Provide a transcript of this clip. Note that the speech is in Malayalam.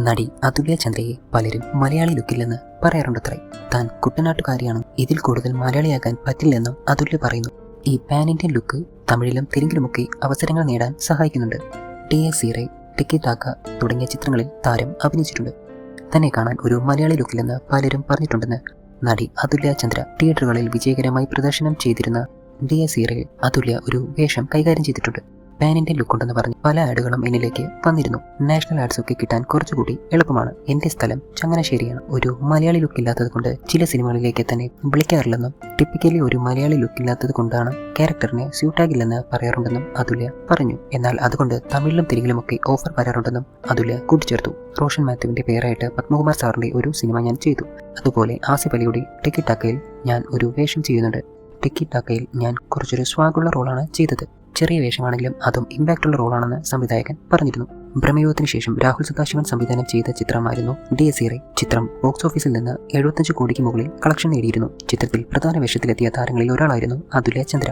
നടി അതുല്യ ചന്ദ്രയെ പലരും മലയാളി ലുക്കില്ലെന്ന് പറയാറുണ്ടത്രേ. താൻ കുട്ടനാട്ടുകാരിയാണ്, ഇതിൽ കൂടുതൽ മലയാളിയാകാൻ പറ്റില്ലെന്നും അതുല്യ പറയുന്നു. ഈ പാൻ ഇന്ത്യൻ ലുക്ക് തമിഴിലും തെലുങ്കിലുമൊക്കെ അവസരങ്ങൾ നേടാൻ സഹായിക്കുന്നുണ്ട്. ഡിയർ സീറേ, ടിക്കി ടാക്ക തുടങ്ങിയ ചിത്രങ്ങളിൽ താരം അഭിനയിച്ചിട്ടുണ്ട്. തന്നെ കാണാൻ ഒരു മലയാളി ലുക്കില്ലെന്ന് പലരും പറഞ്ഞിട്ടുണ്ടെന്ന് നടി അതുല്യ ചന്ദ്ര തിയേറ്ററുകളിൽ വിജയകരമായി പ്രദർശനം ചെയ്തിരുന്ന ഡിയർ സീറയിൽ അതുല്യ ഒരു വേഷം കൈകാര്യം ചെയ്തിട്ടുണ്ട്. പാൻ ഇന്ത്യൻ ലുക്കുണ്ടെന്ന് പറഞ്ഞ് പല ആഡുകളും എന്നിലേക്ക് വന്നിരുന്നു. നാഷണൽ ആഡ്സ് ഒക്കെ കിട്ടാൻ കുറച്ചുകൂടി എളുപ്പമാണ്. എന്റെ സ്ഥലം ചങ്ങനാശ്ശേരിയാണ്. ഒരു മലയാളി ലുക്ക് ഇല്ലാത്തത് കൊണ്ട് ചില സിനിമകളിലേക്ക് തന്നെ വിളിക്കാറില്ലെന്നും ടിപ്പിക്കലി ഒരു മലയാളി ലുക്ക് ഇല്ലാത്തത് കൊണ്ടാണ് ക്യാരക്ടറിനെ സ്യൂട്ടാകില്ലെന്ന് പറയാറുണ്ടെന്നും അതുല്യ പറഞ്ഞു. എന്നാൽ അതുകൊണ്ട് തമിഴിലും തെലുങ്കിലുമൊക്കെ ഓഫർ വരാറുണ്ടെന്നും അതുല്യ കൂട്ടിച്ചേർത്തു. റോഷൻ മാത്യുവിന്റെ പേരായിട്ട് പത്മകുമാർ സാറിന്റെ ഒരു സിനിമ ഞാൻ ചെയ്തു. അതുപോലെ ആസിഫ് അലിയുടെ ടിക്കി ടാക്കയിൽ ഞാൻ ഒരു വേഷം ചെയ്യുന്നുണ്ട്. ടിക്കി ടാക്കയിൽ ഞാൻ കുറച്ചൊരു സ്വാഗുള്ള റോളാണ് ചെയ്തത്. ചെറിയ വേഷമാണെങ്കിലും അതും ഇമ്പാക്റ്റുള്ള റോളാണെന്ന് സംവിധായകൻ പറഞ്ഞിരുന്നു. ബ്രഹ്മയുഗത്തിന് ശേഷം രാഹുൽ സദാശിവൻ സംവിധാനം ചെയ്ത ചിത്രമായിരുന്നു ഡിയർ സീറേ. ചിത്രം ബോക്സ് ഓഫീസിൽ നിന്ന് 75 കോടിക്ക് മുകളിൽ കളക്ഷൻ നേടിയിരുന്നു. ചിത്രത്തിൽ പ്രധാന വേഷത്തിലെത്തിയ താരങ്ങളിൽ ഒരാളായിരുന്നു അതുല്യ ചന്ദ്ര.